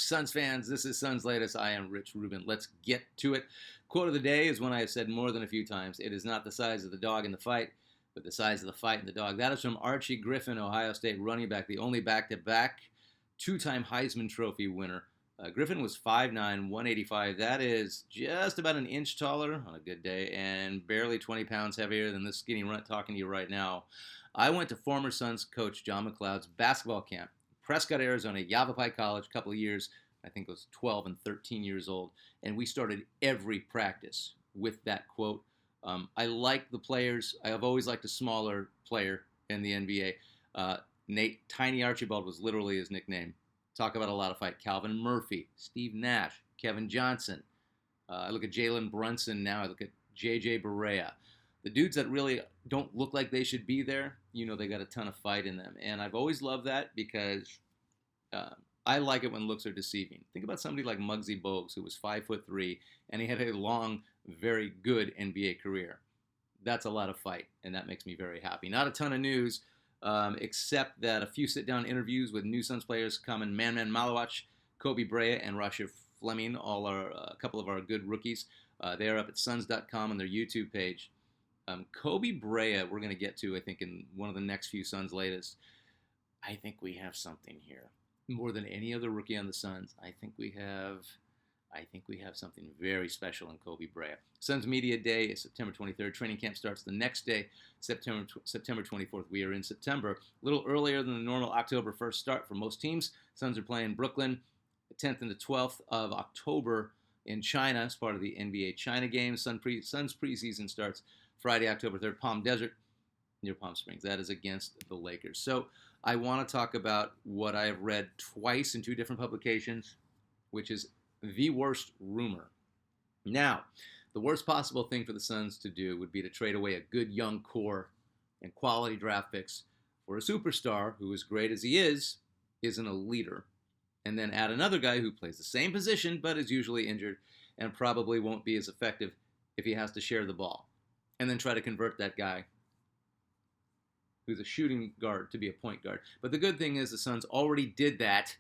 Suns fans, this is Suns Latest. I am Rich Rubin. Let's get to it. Quote of the day is one I have said more than a few times. It is not the size of the dog in the fight, but the size of the fight in the dog. That is from Archie Griffin, Ohio State running back, the only back-to-back two-time Heisman Trophy winner. Griffin was 5'9", 185. That is just about an inch taller on a good day and barely 20 pounds heavier than this skinny runt talking to you right now. I went to former Suns coach John McLeod's basketball camp, Prescott, Arizona, Yavapai College, a couple of years. I think it was 12 and 13 years old. And we started every practice with that quote. I like the players. I have always liked a smaller player in the NBA. Nate Tiny Archibald was literally his nickname. Talk about a lot of fight. Calvin Murphy, Steve Nash, Kevin Johnson. I look at Jalen Brunson now. I look at J.J. Barea. The dudes that really don't look like they should be there, they got a ton of fight in them. And I've always loved that because I like it when looks are deceiving. Think about somebody like Muggsy Bogues, who was 5'3", and he had a long, very good NBA career. That's a lot of fight, and that makes me very happy. Not a ton of news, except that a few sit-down interviews with new Suns players coming. Man Malawach, Kobe Brea, and Rasha Fleming, all are a couple of our good rookies. They are up at suns.com on their YouTube page. Kobe Brea, we're going to get to, I think, in one of the next few Suns latest. I think we have something here. More than any other rookie on the Suns, I think we have something very special in Kobe Brea. Suns Media Day is September 23rd. Training camp starts the next day, September 24th. We are in September, a little earlier than the normal October 1st start for most teams. Suns are playing Brooklyn, the 10th and the 12th of October in China as part of the NBA China Games. Suns preseason starts Friday, October 3rd, Palm Desert near Palm Springs. That is against the Lakers. So I want to talk about what I have read twice in two different publications, which is the worst rumor. Now, the worst possible thing for the Suns to do would be to trade away a good young core and quality draft picks for a superstar who, as great as he isn't a leader, and then add another guy who plays the same position but is usually injured and probably won't be as effective if he has to share the ball, and then try to convert that guy who's a shooting guard to be a point guard. But the good thing is the Suns already did that,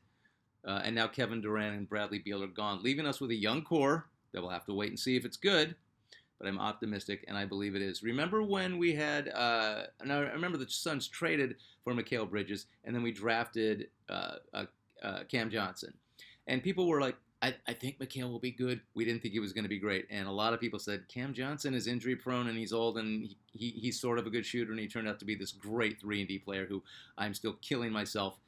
and now Kevin Durant and Bradley Beal are gone, leaving us with a young core that we'll have to wait and see if it's good, but I'm optimistic, and I believe it is. Remember when we had, and I remember the Suns traded for Mikal Bridges, and then we drafted Cam Johnson, and people were like, I think Mikal will be good. We didn't think he was going to be great. And a lot of people said, Cam Johnson is injury prone and he's old and he's sort of a good shooter. And he turned out to be this great 3-and-D player who I'm still killing myself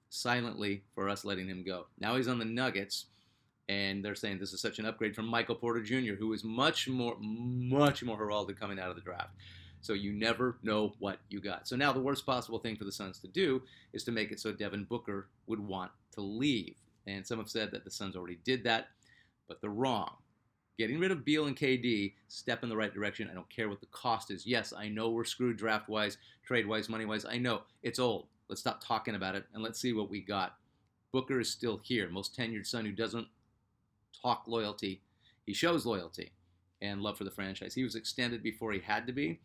silently for us letting him go. Now he's on the Nuggets, and they're saying this is such an upgrade from Michael Porter Jr., who is much more heralded coming out of the draft. So you never know what you got. So now the worst possible thing for the Suns to do is to make it so Devin Booker would want to leave. And some have said that the Suns already did that, but they're wrong. Getting rid of Beal and KD, step in the right direction. I don't care what the cost is. Yes, I know we're screwed draft-wise, trade-wise, money-wise. I know. It's old. Let's stop talking about it, and let's see what we got. Booker is still here. Most tenured Sun who doesn't talk loyalty. He shows loyalty and love for the franchise. He was extended before he had to be,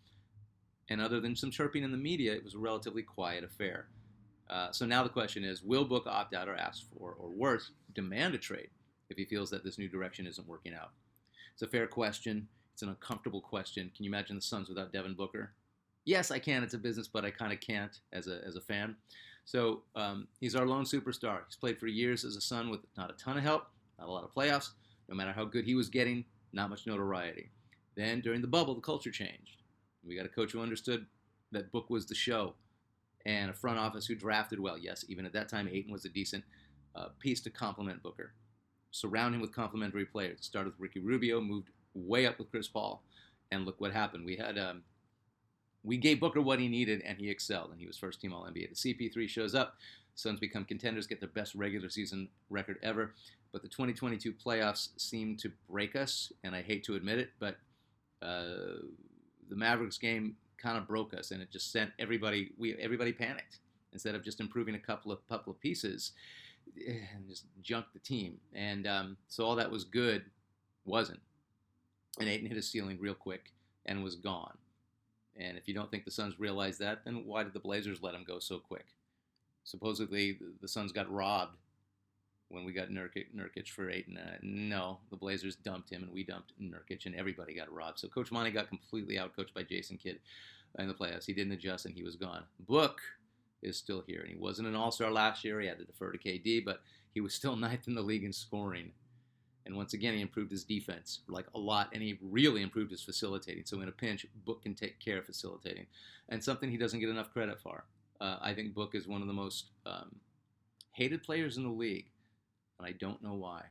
and other than some chirping in the media, it was a relatively quiet affair. So now the question is, will Book opt out or ask for, or worse, demand a trade if he feels that this new direction isn't working out? It's a fair question. It's an uncomfortable question. Can you imagine the Suns without Devin Booker? Yes, I can. It's a business, but I kind of can't as a fan. So he's our lone superstar. He's played for years as a Sun with not a ton of help, not a lot of playoffs. No matter how good he was getting, not much notoriety. Then during the bubble, the culture changed. We got a coach who understood that Book was the show, and a front office who drafted well. Yes, even at that time, Ayton was a decent piece to complement Booker. Surround him with complementary players. Started with Ricky Rubio, moved way up with Chris Paul, and look what happened. We gave Booker what he needed, and he excelled, and he was first-team All-NBA. The CP3 shows up. Suns become contenders, get their best regular season record ever, but the 2022 playoffs seem to break us, and I hate to admit it, but the Mavericks game kind of broke us, and it just sent everybody panicked. Instead of just improving a couple of pieces, and just junked the team. And so all that was good wasn't. And Ayton hit his ceiling real quick and was gone. And if you don't think the Suns realized that, then why did the Blazers let him go so quick? Supposedly the Suns got robbed when we got Nurkic for 8. No, the Blazers dumped him, and we dumped Nurkic, and everybody got robbed. So Coach Monty got completely outcoached by Jason Kidd in the playoffs. He didn't adjust, and he was gone. Book is still here, and he wasn't an all-star last year. He had to defer to KD, but he was still 9th in the league in scoring. And once again, he improved his defense like a lot, and he really improved his facilitating. So in a pinch, Book can take care of facilitating, and something he doesn't get enough credit for. I think Book is one of the most hated players in the league, and I don't know why.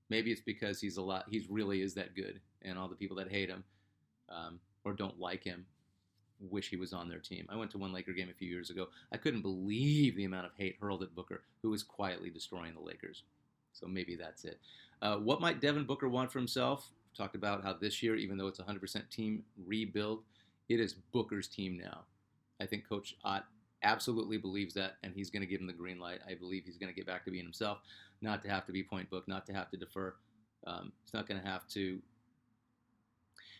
Maybe it's because he really is that good, and all the people that hate him or don't like him wish he was on their team. I went to one Laker game a few years ago. I couldn't believe the amount of hate hurled at Booker, who was quietly destroying the Lakers. So maybe that's it. What might Devin Booker want for himself? We've talked about how this year, even though it's a 100% team rebuild, it is Booker's team now. I think Coach Ott absolutely believes that, and he's going to give him the green light. I believe he's going to get back to being himself, not to have to be point book, not to have to defer. He's not going to have to.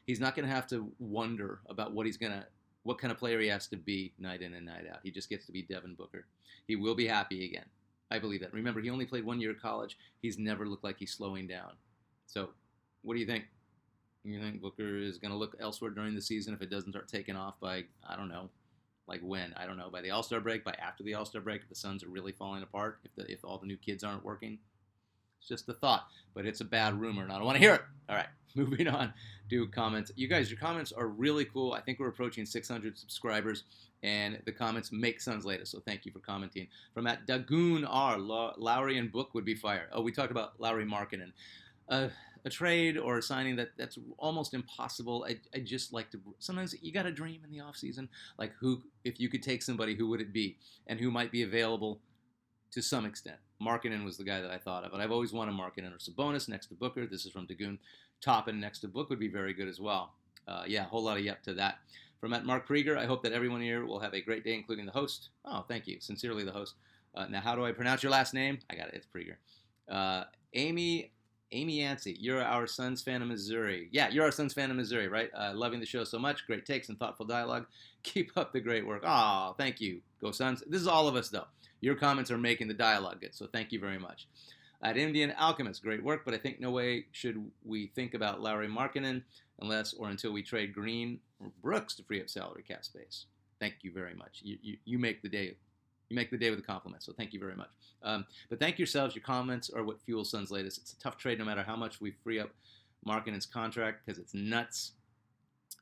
He's not going to have to wonder about what kind of player he has to be night in and night out. He just gets to be Devin Booker. He will be happy again. I believe that. Remember, he only played 1 year of college. He's never looked like he's slowing down. So, what do you think? You think Booker is going to look elsewhere during the season if it doesn't start taking off by, I don't know, like when? I don't know, by the All-Star break, by after the All-Star break, if the Suns are really falling apart, if all the new kids aren't working? It's just a thought, but it's a bad rumor, and I don't want to hear it. All right, moving on to comments. You guys, your comments are really cool. I think we're approaching 600 subscribers, and the comments make Suns latest, so thank you for commenting. From at Dagoon R, Lowry and Book would be fire. Oh, we talked about Lowry Markkanen. A trade or a signing that's almost impossible. I just like to, sometimes you got to dream in the offseason, like who, if you could take somebody, who would it be, and who might be available to some extent. Markkanen was the guy that I thought of, but I've always wanted Markkanen or Sabonis next to Booker. This is from Dagoon. Toppin next to Book would be very good as well. Yeah, a whole lot of yep to that. From at Mark Krieger, I hope that everyone here will have a great day, including the host. Oh, thank you. Sincerely, the host. Now, how do I pronounce your last name? I got it. It's Krieger. Amy Yancey, you're our Suns fan of Missouri. Yeah, you're our Suns fan of Missouri, right? Loving the show so much. Great takes and thoughtful dialogue. Keep up the great work. Oh, thank you. Go Suns. This is all of us, though. Your comments are making the dialogue good, so thank you very much. At Indian Alchemist, great work, but I think no way should we think about Lowry Markkanen unless or until we trade Green or Brooks to free up salary cap space. Thank you very much. You make the day. You make the day with a compliment, so thank you very much. But thank yourselves. Your comments are what fuels Suns latest. It's a tough trade no matter how much we free up Markkanen's contract because it's nuts.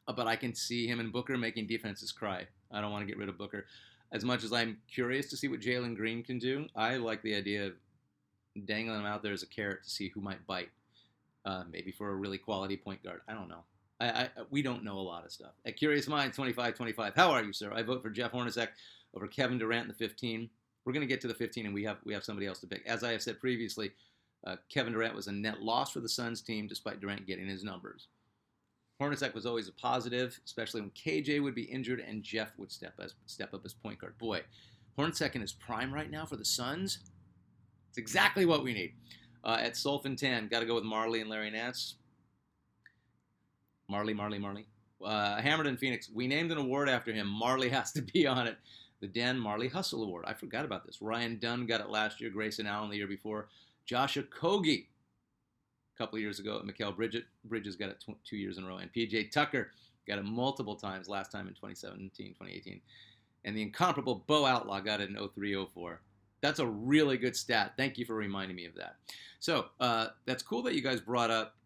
But I can see him and Booker making defenses cry. I don't want to get rid of Booker. As much as I'm curious to see what Jalen Green can do, I like the idea of dangling him out there as a carrot to see who might bite. Maybe for a really quality point guard. I don't know. We don't know a lot of stuff. At Curious Minds 2525, how are you, sir? I vote for Jeff Hornacek over Kevin Durant in the 15. We're going to get to the 15, and we have somebody else to pick. As I have said previously, Kevin Durant was a net loss for the Suns team despite Durant getting his numbers. Hornacek was always a positive, especially when KJ would be injured and Jeff would step up as point guard. Boy, Hornacek in his prime right now for the Suns, it's exactly what we need. At Sulfin 10, got to go with Marley and Larry Nance. Marley. Hammered in Phoenix, we named an award after him. Marley has to be on it. The Dan Marley Hustle Award. I forgot about this. Ryan Dunn got it last year. Grayson Allen the year before. Josh Okogie a couple of years ago. Mikal Bridges got it 2 years in a row. And PJ Tucker got it multiple times, last time in 2017, 2018. And the incomparable Bo Outlaw got it in 03-04. That's a really good stat. Thank you for reminding me of that. So that's cool that you guys brought up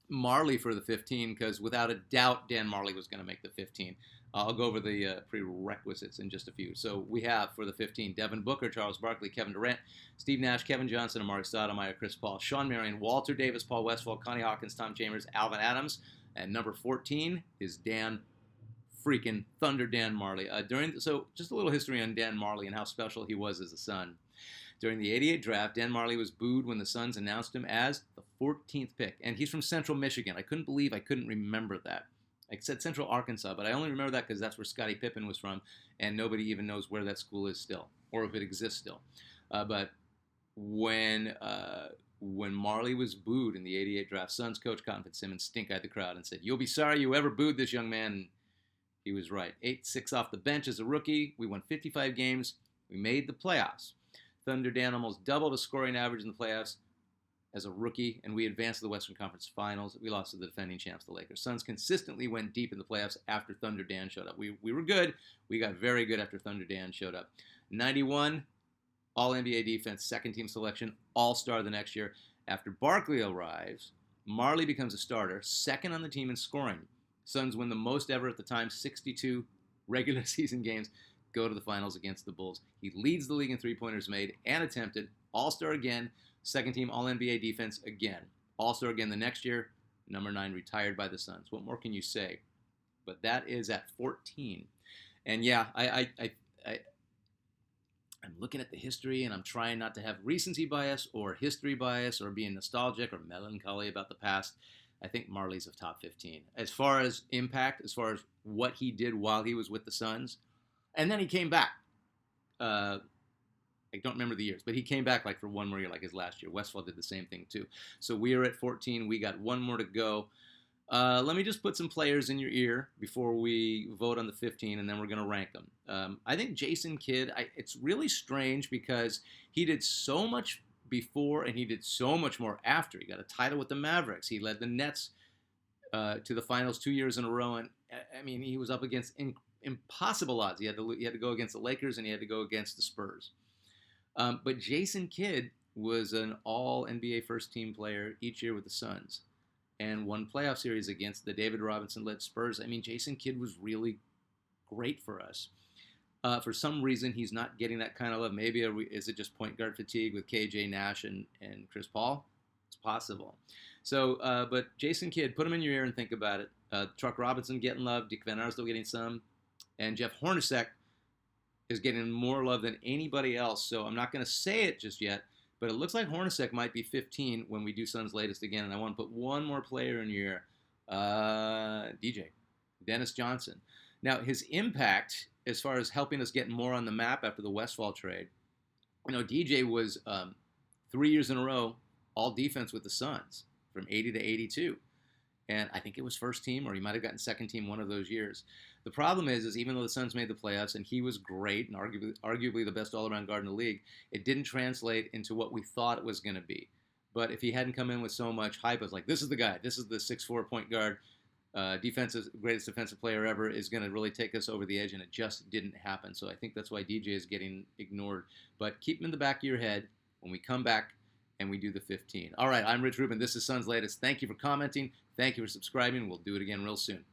Marley for the 15, because without a doubt, Dan Marley was going to make the 15. I'll go over the prerequisites in just a few. So we have for the 15, Devin Booker, Charles Barkley, Kevin Durant, Steve Nash, Kevin Johnson, Amari Stoudemire, Chris Paul, Sean Marion, Walter Davis, Paul Westphal, Connie Hawkins, Tom Chambers, Alvin Adams. And number 14 is Dan freaking Thunder Dan Marley. So just a little history on Dan Marley and how special he was as a Sun. During the 88 draft, Dan Marley was booed when the Suns announced him as the 14th pick. And he's from Central Michigan. I couldn't believe I couldn't remember that. I said Central Arkansas, but I only remember that because that's where Scottie Pippen was from, and nobody even knows where that school is still, or if it exists still. But when Marley was booed in the 88 draft, Suns coach Cotton Fitzsimmons stink-eyed the crowd and said, "You'll be sorry you ever booed this young man." And he was right. 8-6 off the bench as a rookie. We won 55 games. We made the playoffs. Thunder Dan almost doubled his scoring average in the playoffs as a rookie, and we advanced to the Western Conference Finals. We lost to the defending champs, the Lakers. Suns consistently went deep in the playoffs after Thunder Dan showed up. We were good. We got very good after Thunder Dan showed up. 91, All-NBA defense, second-team selection, All-Star the next year. After Barkley arrives, Marley becomes a starter, second on the team in scoring. Suns win the most ever at the time, 62 regular season games, go to the finals against the Bulls. He leads the league in three-pointers made and attempted, All-Star again, second-team All-NBA defense again. All-Star again the next year, number 9 retired by the Suns. What more can you say? But that is at 14. And yeah, I'm looking at the history, and I'm trying not to have recency bias or history bias or being nostalgic or melancholy about the past. I think Marley's a top 15. As far as impact, as far as what he did while he was with the Suns, and then he came back. I don't remember the years, but he came back like for one more year, like his last year. Westfall did the same thing too. So we are at 14. We got one more to go. Let me just put some players in your ear before we vote on the 15, and then we're going to rank them. I think Jason Kidd, it's really strange because he did so much before and he did so much more after. He got a title with the Mavericks. He led the Nets to the finals 2 years in a row, and I mean, he was up against impossible odds. He had to go against the Lakers and he had to go against the Spurs. But Jason Kidd was an all-NBA first-team player each year with the Suns and won playoff series against the David Robinson-led Spurs. I mean, Jason Kidd was really great for us. For some reason, he's not getting that kind of love. Maybe is it just point guard fatigue with KJ Nash and Chris Paul? It's possible. So, but Jason Kidd, put him in your ear and think about it. Truck Robinson getting love, Dick Van Arsdale getting some, and Jeff Hornacek is getting more love than anybody else. So I'm not going to say it just yet, but it looks like Hornacek might be 15 when we do Suns latest again. And I want to put one more player in your DJ, Dennis Johnson. Now, his impact as far as helping us get more on the map after the Westfall trade, DJ was 3 years in a row all defense with the Suns from 80 to 82. And I think it was first team, or he might have gotten second team one of those years. The problem is even though the Suns made the playoffs and he was great and arguably the best all-around guard in the league, it didn't translate into what we thought it was going to be. But if he hadn't come in with so much hype, it was like, this is the guy. This is the 6'4" point guard, greatest defensive player ever, is going to really take us over the edge, and it just didn't happen. So I think that's why DJ is getting ignored. But keep him in the back of your head when we come back and we do the 15. All right, I'm Rich Rubin. This is Suns Latest. Thank you for commenting. Thank you for subscribing. We'll do it again real soon.